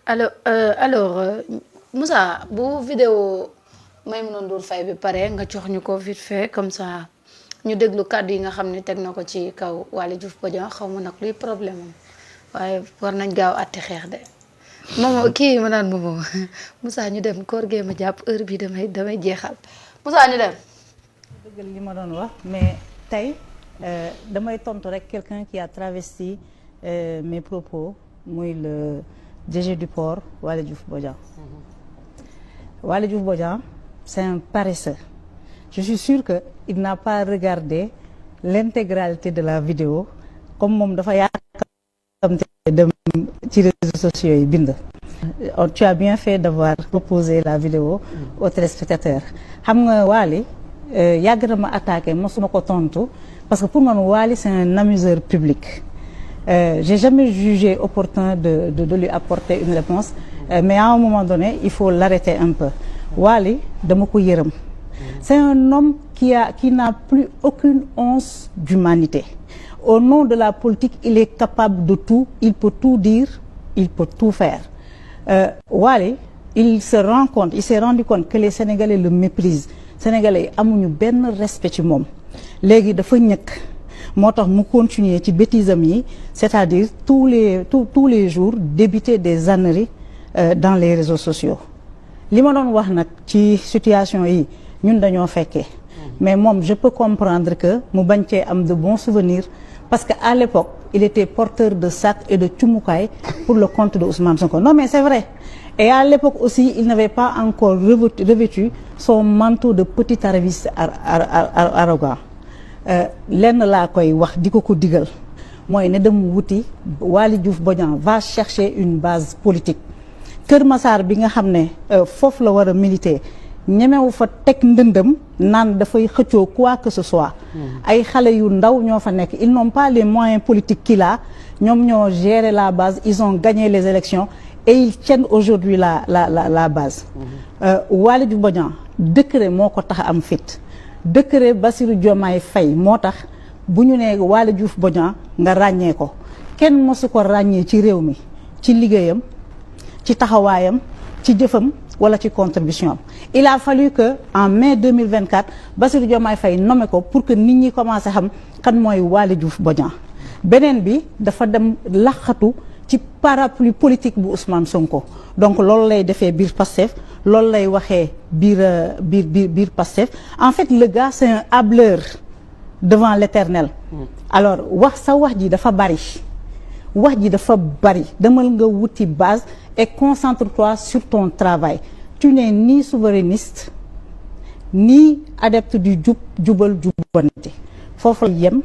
alors Moussa bu vidéo Maimouna Ndour Faye bi pare nga jox ñu ko vite fait comme ça ñu déglu kàddu yi nga xam ne teg na ko ci kaw Waly Diouf Bodian xaw ma nag luy problème am waaye war nañ gaaw àtte xeex de moom kii ma naan moom Moussa ñu dem koor gee ma jàpp heure bi damay jeexal Moussa ñu dem. dëggal li ma doon wax mais tey damay tontu rek quelqu'un qui a travesti mes propos muy le DG du port Waly Diouf Bodian. Waly Diouf Bodian c'est un paresseux. Je suis sûre que il n'a pas regardé l'intégralité de la vidéo comme moom dafa yaakaar dem ci réseaux sociaux yi bind. Tu as bien fait d'avoir proposé la vidéo aux téléspectateurs. xam nga Waly yàgg na ma attaqué mosuma ko tontu parce que pour man Waly c'est un amuseur public. J'ai jamais jugé opportun de lui apporter une réponse mais à un moment donné il faut l'arrêter un peu. Waly dama ko yërëm. C'est un homme qui n'a plus aucune once d'humanité. Au nom de la politique, il est capable de tout, il peut tout dire, il peut tout faire. Waly, il s'est rendu compte que les Sénégalais le méprisent. Sénégalais yi amuñu benn respect ci moom. Léegi dafa ñëkk moo tax mu continuer ci bêtisam yi, c'est-à-dire tous les jours débiter des âneries dans les réseaux sociaux. Li ma doon wax nag ci situation yi ñun dañoo fekkee mais moom je peux comprendre que mu bañ cee am de bons souvenirs parce que à l'époque il était porteur de sac et de cumukaay pour le compte de Ousmane Sonko. Non mais c'est vrai et à l'époque aussi il n'avait pas encore revêtu son manteau de petit arriviste arrogant. Lenn laa koy wax di ko digal mooy ne dem wuti Waly Diouf Bodian va chercher une base politique. Kër Massar bi nga xam ne foofu la war a militer ñemewu fa teg ndëndëm naan dafay xëccoo quoi que ce soit. ay xale yu ndaw ñoo fa nekk ils n'ont pas les moyens politiques qu'il a ñoom ñoo gérer la base ils ont gagné les élections et ils tiennent aujourd'hui la base. Waly Diouf Bodian décret moo ko tax am fit décret Bassirou Diomaye Faye moo tax bu ñu nee Waly Diouf Bodian nga ràññee ko kenn mosu ko ràññee ci réew mi ci liggéeyam ci taxawaayam ci jëfam wala ci contribution am. Il a fallu que en mai 2024 Bassirou Diomaye Faye nommé ko pour que nit ñi commencé xam kan mooy Waly Diouf Bodian. beneen bi dafa dem laxatu ci parapluie politique bu Ousmane Sonko donc loolu lay defee biir Pastef loolu lay waxee biir Pastef en fait le gars c'est un hâbleur devant l'éternel. Alors wax ji dafa bari. wax ji dafa bari demal nga wuti base et concentre-toi sur ton travail. Tu n'es ni souverainiste ni adepte du jubal jubbanti foofu la yem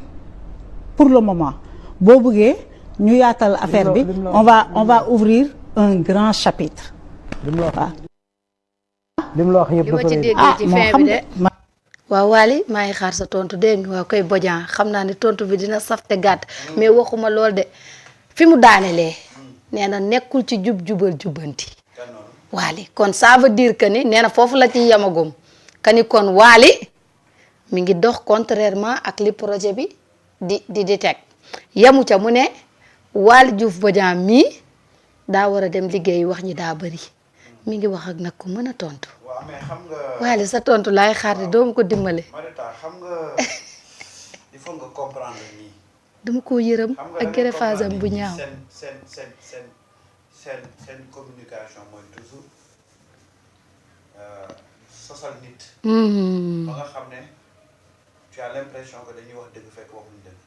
pour le moment boo bëggee ñu yaatal affaire bi on va ouvrir un grand chapitre. li mu la wax yëpp li ma ci déggee ci fin bi de waaw Waly maa ngi xaar sa tontu dégg nga waaw koy Bodian xam naa ne tontu bi dina saf te gàtt mais waxuma lool de fi mu daanelee nee na nekkul ci jubal jubbanti Waly kon ça veut dire que ni nee na foofu la ci yamagum que ni kon Waly mi ngi dox contrairement ak li projet bi di teg yamu ca mu ne Waly Diouf Bodian mii daa war a dem liggéey wax ñi daa bëri mi ngi wax ak nag ku mën a tontu. waaw mais xam nga Waly sa tontu laay xaar di doomu ko dimbale. Marita xam nga il faut nga comprendre nii. dama ko yërëm ak greffage am bu ñaaw. seen communication mooy toujours sosal nit. ba nga xam ne tu as l'impression que dañuy wax dëgg fekk waxuñu dëgg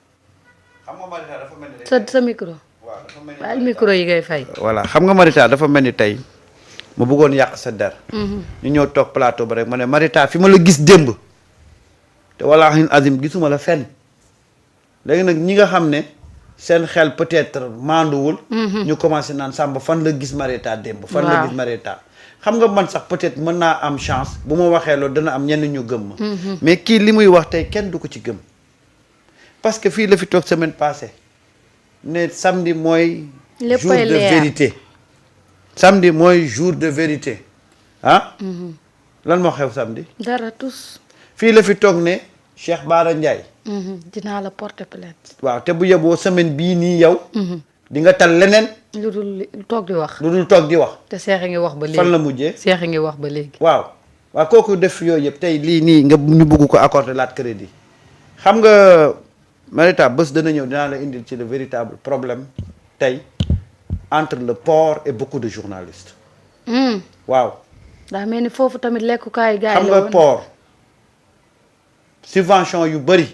xam nga Marita dafa mel ni. sa micro. waaw dafa mel ni waaye micro yi ngay fay. voilà xam nga Marita dafa mel ni tey ma bëggoon yàq sa der. ñu ñëw toog plateau ba rek ma ne Marita fi ma la gis démb te wallaahi azim gisuma la fenn léegi nag ñi nga xam ne seen xel peut-être maanduwul. ñu commencé naan Samba fan la gis Marita démb. fan la gis Marita. xam nga man sax peut-être mën naa am chance bu ma waxee loolu dana am ñenn ñu gëm ma. mais kii li muy wax tey kenn du ko ci gëm. parce que fii la fi toog semaine passée ne samedi mooy. jour de vérité. samedi mooy jour de vérité ah. lan moo xew samedi. dara tous. fii la fi toog ne Cheikh Bara Ndiaye. dinaa la porter plainte. waaw te bu yeboo semaine bii nii yow. di nga tal leneen lu dul toog di wax. lu dul toog di wax. te Cheikh a ngi wax ba léegi. fan la mujjee. Cheikh a ngi wax ba léegi. waaw kooku def yooyu yëpp tey lii nii nga ñu bugg ko accorder laat crédit xam nga Marita bés dana ñëw dinaa la indil ci le véritable problème tey entre le port et beaucoup de journalistes. waaw. daa mel ni foofu tamit lekkukaay gars yi xam la nga woon. port subvention yu bëri.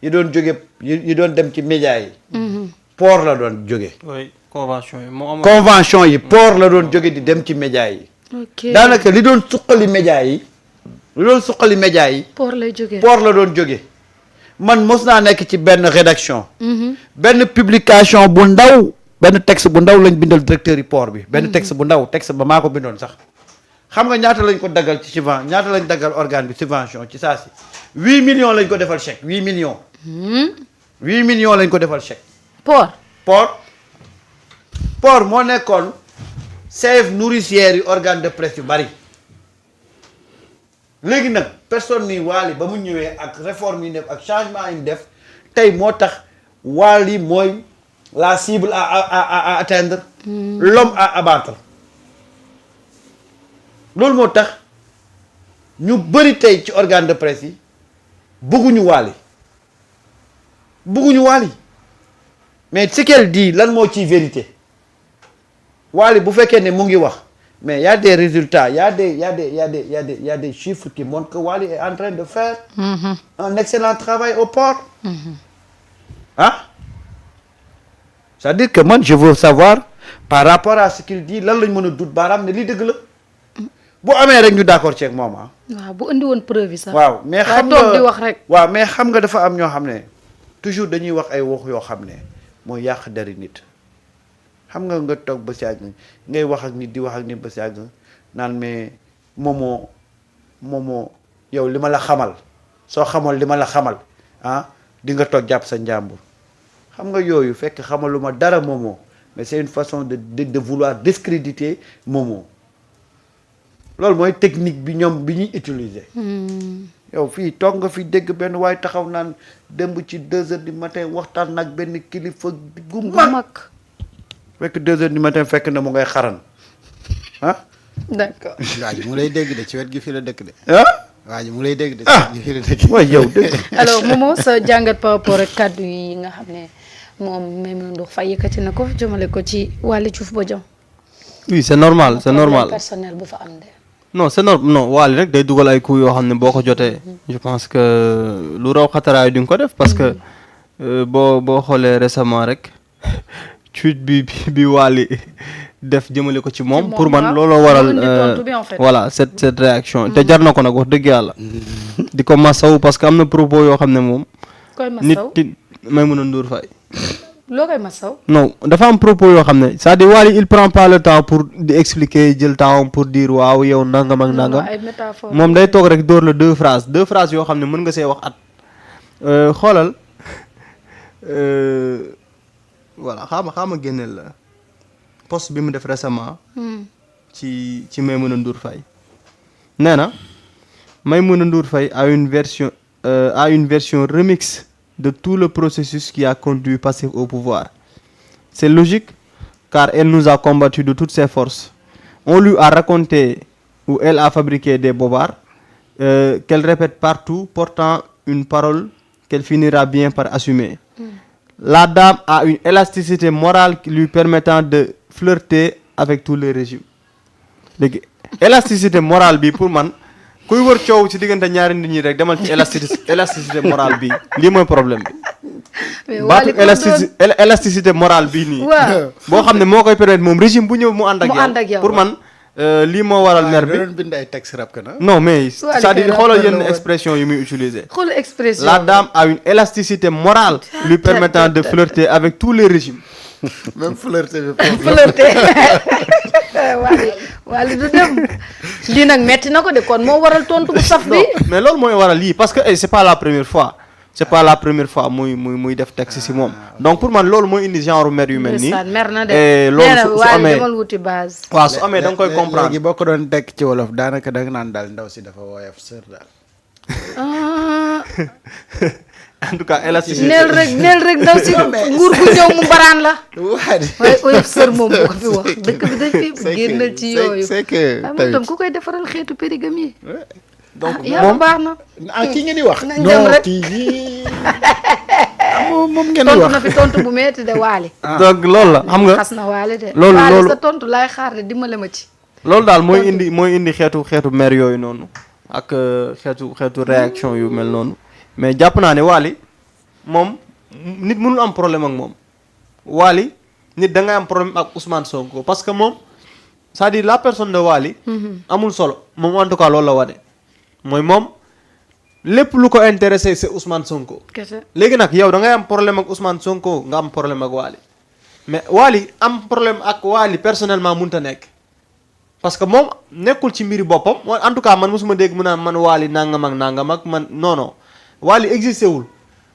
yi doon jóge yi doon dem ci média yi. port la doon jóge. oui convention yi moo amoon. convention yi port la doon jóge di dem ci média yi. ok daanaka li doon suqali média yi. li doon suqali média yi. port lay jógee. port la doon jóge man mos naa nekk ci benn rédaction. benn publication bu ndaw. benn texte bu ndaw lañ bindal directeur yi port bi. benn texte bu ndaw texte ba maa ko bindoon sax. xam nga ñaata lañ ko daggal ci subvention ñaata lañ daggal organe bi subvention ci saa si 8 millions lañ ko defal chèque 8 millions. 8 millions lañ ko defal chèque. port. port moo nekkoon chef nourricière yi organe de presse yu bari léegi nag personne ni Wally ba mu ñëwee ak réforme yi def ak changement yi def tey moo tax Wally mooy la cible à atteindre. l'homme à abattre. loolu moo tax ñu bëri tey ci organe de presse yi bëgguñu Wally mais ce qu'elle dit lan moo ciy vérité Wally bu fekkee ne mu ngi wax mais y a des résultats y a des chiffres qui montrent que Wally est en train de faire un excellent travail au port. ah c'est-à-dire que man je veux savoir par rapport à ce qu'il dit lan lañ mën a dut baaraam ne lii dëgg la bu amee rek ñu d'accord ceeg moom ah. waaw bu andi woon preuve yi sax. waaw mais xam toog nga di wax rek. waaw mais xam nga dafa am ñoo xam ne toujours dañuy wax ay wax yoo xam ne mooy yàq dari nit xam nga toog ba si àgg ngay wax ak nit di wax ak nit ba si àgg naan mais moomoo yow li ma la xamal soo xamoon li ma la xamal ah di nga toog jàpp sa njàmbur xam nga yooyu fekk xamaluma dara moomoo mais c'est une façon de vouloir discréditer moomoo loolu mooy technique bi ñoom bi ñuy utiliser. yow fii toog nga fi dégg benn waaye taxaw naan démb ci 2 heures du matin waxtaan nag benn kilifa gu mag. fekk 2 heures du matin fekk na mu ngay xaran ah. d'accord. waa ji mu lay dégg de ci wet gi fi la dëkk de. ah. waa ji mu lay dégg de ci wet gi fi la dëkk. waaye yow dégg. alors Momo sa jàngat par rapport ak kàddu yi nga xam ne moom Maimouna Ndour Faye yëkkati na ko jëmale ko ci Waly Diouf Bodiang. oui c'est normal c'est normal. personnel bu fa am de. non c'est normal non Wally rek day dugal ay coups yoo xam ne boo ko jotee je pense que lu raw xataraayu di nga ko def parce que boo xoolee récemment rek tweet bi Wally def jëmale ko ci moom pour man looloo waral voilà cette réaction te jar na ko nag wax dëgg yàlla di ko masawu parce que am na propos yoo xam ne moom koy masaw nit Maimouna Ndour Faye loo koy masaw. non dafa am propos yoo xam ne c'est-à-dire Wally il prend pas le temps pour di expliquer jël temps pour dire waaw yow nangam ak nangam moom day toog rek dóor la deux phrases yoo xam ne mën nga see wax at xoolal voilà xaama génneel la post bi mu def récemment ci Maimouna Ndour Faye nee na Maimouna Ndour Faye a une version remix de tout le processus qui a conduit Pastef au pouvoir. C'est logique car elle nous a combattus de toutes ses forces. On lui a raconté ou elle a fabriqué des bobards qu'elle répète partout, portant une parole qu'elle finira bien par assumer. La dame a une élasticité morale lui permettant de flirter avec tous les régimes. léegi élasticité morale bi pour man kuy wër coow ci diggante ñaari nit ñi rek demal ci élasticité morale bi lii mooy problème bi. baatu élasticité morale bii nii. boo xam ne moo koy permettre moom régime bu ñëw mu ànd ak yow pour man lii moo waral mer bi. bind ay texte rap kana non mais c'est-à-dire xoolal yenn expression yu muy utiliser. xool expression la dame a une élasticité morale lui permettant de flirter avec tous les régimes. même flirter Wally du dem lii nag metti na ko de kon moo waral tontu bu saf bi. mais loolu mooy waral lii parce que c'est pas la première fois muy def texte ci moom donc pour man loolu mooy indi genre mer yu mel nii. mer na de loolu su amee demal wuti base. waaw su amee da nga koy comprendre léegi boo ko doon dekk ci wolof daanaka da nga naan daal ndaw si dafa woyof sër daal. en tout cas élasticité. neel rek ndaw si nguur gu ñëw mu mbaraan la. waa di waaye oyof sër moom bu ko fi wax dëkk bi dañ fi génnal ci yooyu. c'est que ah tamit tam ku koy defaral xeetu périgam yi. donc yàlla baax na. kii ngeen di wax. nañ dem rek kii yii moom ngeen di tontu wax. na fi tontu bu metti de waali. donc loolu la xam nga. xas na waali de. loolu waali sa tontu laay xaar de dimbale ma ci. loolu daal mooy indi xeetu maire yooyu noonu ak xeetu réaction yu mel noonu mais jàpp naa ne Wally moom nit mënul am problème ak moom Wally nit da ngay am problème ak Ousmane Sonko parce que moom c'est-à-dire la personne de Wally amul solo moom en tout cas loolu la wane mooy moom lépp lu ko intéressé c'est Ousmane Sonko. kese léegi nag yow da ngay am problème ak Ousmane Sonko nga am problème ak Wally mais Wally am problème ak Wally personnellement mënut a nekk. parce que moom nekkul ci mbiri boppam en tout cas man mosuma dégg mu naan man Wally nangam ak man non Wally existé wul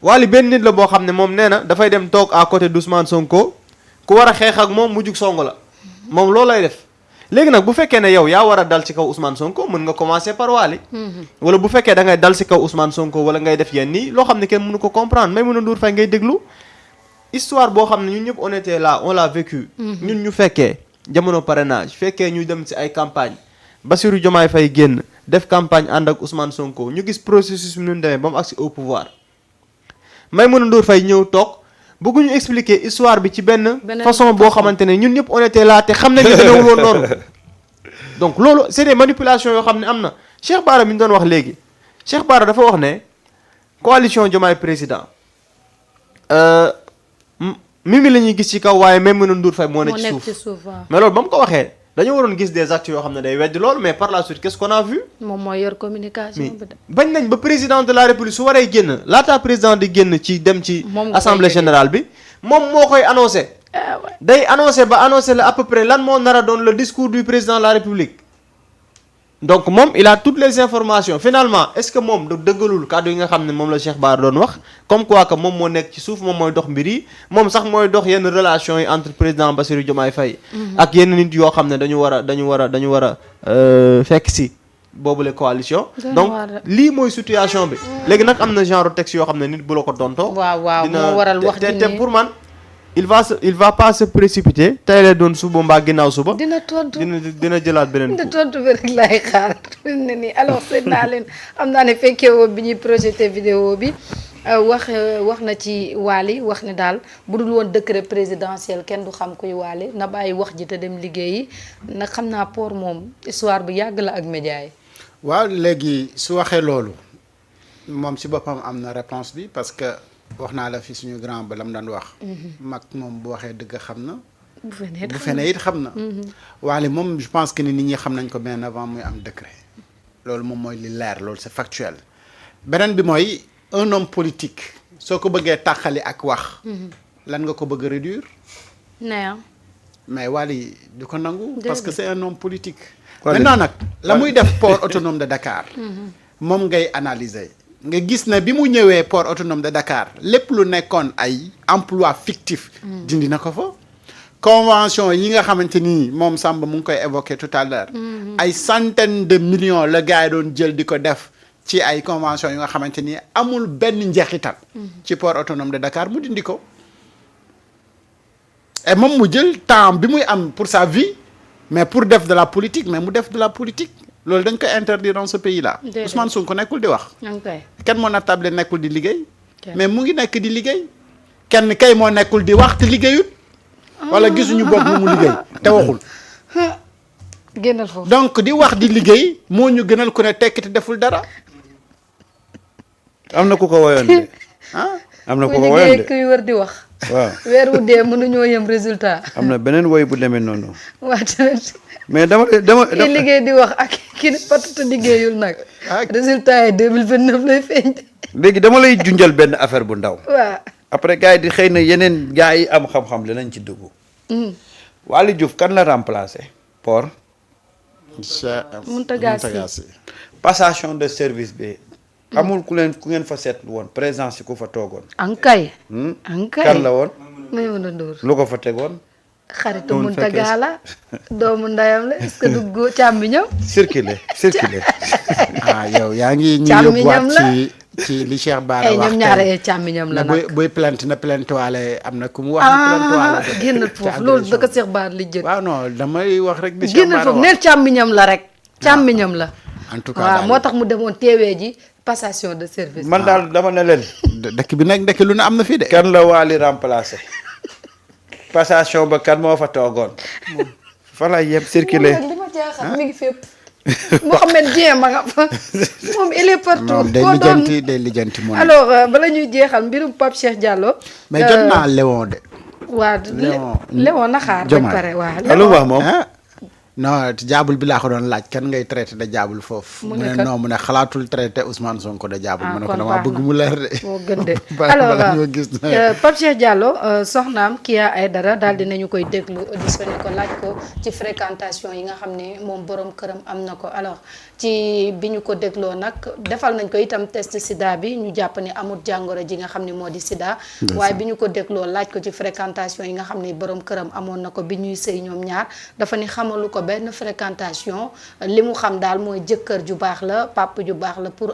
Wally benn nit la boo xam ne moom nee na dafay dem toog à côté d'Ousmane Sonko ku war a xeex ak moom mu jug song la moom loolu lay def léegi nag bu fekkee ne yow yaa war a dal ci kaw Ousmane Sonko mën nga commencer par Wally wala bu fekkee da ngay dal ci kaw Ousmane Sonko wala ngay def yenn nii loo xam ne kenn mënu ko comprendre Maimouna Ndour Faye ngay déglu histoire boo xam ne ñun ñëpp on était là on l'a vécu ñun ñu fekkee jamono parrainage fekkee ñu dem ci ay campagne Bassirou Diomaye Faye génn def campagne ànd ak Ousmane Sonko ñu gis processus bi nu demee ba mu agsi au pouvoir Maimouna Ndour Faye ñëw toog bëgguñu expliquer histoire bi ci benn façon boo xamante ne ñun ñëpp on était là te xam nañu demewul woon noonu donc loolu c'est des manipulations yoo xam ne am na Cheikh Bara mi ñu doon wax léegi Cheikh Bara dafa wax ne coalition Diomaye président Mimi la ñuy gis ci kaw waaye Maimouna Ndour Faye moo nekk ci suuf mais loolu ba mu ko waxee dañoo waroon gis des actes yoo xam ne day weddi loolu mais par la suite qu'est-ce qu'on a vu. moom mooy yor communication bi de. bañ nañ ba président de la république su waree génn laataa président di génn ci dem ci assemblée générale bi moom moo koy annoncé. day annoncé ba annoncé la à peu près lan moo nar a doon le discours du président de la république. donc moom il a toutes les informations finalement est-ce que moom du dëggalul kàddu yi nga xam ne moom la Cheikh Bara doon wax comme quoi que moom moo nekk ci suuf moom mooy dox mbir yi moom sax mooy dox yenn relation yi entre président Bassirou Diomaye Faye ak yenn nit yoo xam ne dañu war a fekk si boobule coalition donc lii mooy situation bi léegi nag am na genre texte yoo xam ne nit bu la ko tontoo waaw moo waral wax ji te pour man il va pas se précipiter tey lay doon suba mbaa ginnaaw suba. dina tontu dina jëlaat beneen. dina tontu bi rek laay xaar ne nii alors seet naa leen xam naa ne fekkee woo bi ñuy projeté vidéo bi wax na ci Wally wax ne daal bu dul woon décret présidentiel kenn du xam kuy Wally na bàyyi wax ji te dem liggéeyi nag xam naa pour moom histoire bu yàgg la ak média yi. waaw léegi su waxee loolu moom si boppam am na réponse bi parce que. wax naa la fi suñu grand ba la mu daan wax. mag moom bu waxee dëgg xam na. bu fenee it xam na. Wally moom je pense que ni nit ñi xam nañ ko bien avant muy am décret. loolu moom mooy li leer loolu c'est factuel. beneen bi mooy un homme politique soo ko bëggee tàqali ak wax. lan nga ko bëgg a réduire. mais Wally du ko nangu. parce que c'est un homme politique. maintenant nag la muy def port autonome de Dakar. moom ngay analyser. nga gis ne bi mu ñëwee port autonome de Dakar lépp lu nekkoon ay emploi fictif dindi na ko fa convention yi nga xamante ni moom Samba mu ngi koy évoqué tout à l'heure ay centaines de millions la gars yi doon jël di ko def ci ay convention yi nga xamante ni amul benn njeexital ci port autonome de Dakar mu dindi ko et moom mu jël temps bi muy am pour sa vie mais pour def de la politique mais mu def de la politique loolu dañ ko interdire dans ce pays là. Ousmane Sonko nekkul di wax. kenn moo natable nekkul di liggéey. mais mu ngi nekk di liggéey. kenn kay moo nekkul di wax te liggéeyut. wala gisuñu bopp lu mu liggéey te waxul. génnal foofu donc di wax di liggéey moo ñu gënal ku ne tekki te deful dara. am na ku ko woyoon de. am na ku ko woyoon de kuy wër di wax. waaw weer wu dee mënuñoo yem résultat. am na beneen woy bu demee noonu. waa tamit. mais dama ki liggéey di wax ak ki patata liggéeyul nag. résultat yi 2029 lay feeñ. léegi dama lay junjal benn affaire bu ndaw. waaw après gars yi di xëy na yeneen gars yi am xam-xam dinañ ci dugg. Waly Diouf kan la remplacer. port. Mountaga Sy passation de service bi. amul ku ngeen fa seetlu woon présence yi ku fa toogoon. ankay. kan la woon. Maimouna Ndour. lu ko fa tegoon. xaritu Mountaga la doomu ndayam la est-ce que du càmmiñam. circulé. yow yaa ngi ñu yóbbuwaat ci ci li Cheikh Bara wax ñoom ñaare càmmiñam la nag buy plainte na plainte waale am na ku mu wax ni plainte waale génnal foofu loolu da ko Cheikh Bara li jël waaw non damay wax rek di Cheikh génnal Bara foofu wax neel càmmiñam la rek càmmiñam la en tout cas waaw daal moo tax mu demoon teewee ji passation de service man daal dama ne leen dëkk bi nag ndekki lu ne am na fii de kan la Wally remplacé passation ba kan moo fa toogoon fa la yem circulé moom nag li ma jaaxal mi ngi fépp Mouhamed Dieng ma nga fa moom il est partout moom day koo doon lijjanti moom alors bala ñuy jeexal mbirum Pape Cheikh Diallo mais jot naa Léon de waa Léon naxaar bañ pare waa lu wax moom non jaabul bi laa ko doon laaj kan ngay traité de jaabul foofu. mu ne ne non mu ne xalaatul traité Ousmane Sonko de jaabul. mu ne ko kon damaa baax bëgg na. mu leer de. moo gën de bala alors ñoo gis Pape Cheikh Diallo soxnaam Kya Aidara daal dinañu koy déglu auditionné ko laaj ko ci fréquentation yi nga xam ne moom borom këram am na ko alors ci bi ñu ko dégloo nag defal nañ ko itam test sida bi ñu jàpp ne amul jàngoro ji nga xam ne moo di sida waaye bi ñu ko dégloo laaj ko ci fréquentation yi nga xam ne borom këram amoon na ko bi ñuy sëy ñoom ñaar dafa ni xamalu ko benn fréquentation li mu xam daal mooy jëkkër ju baax la papa ju baax la pour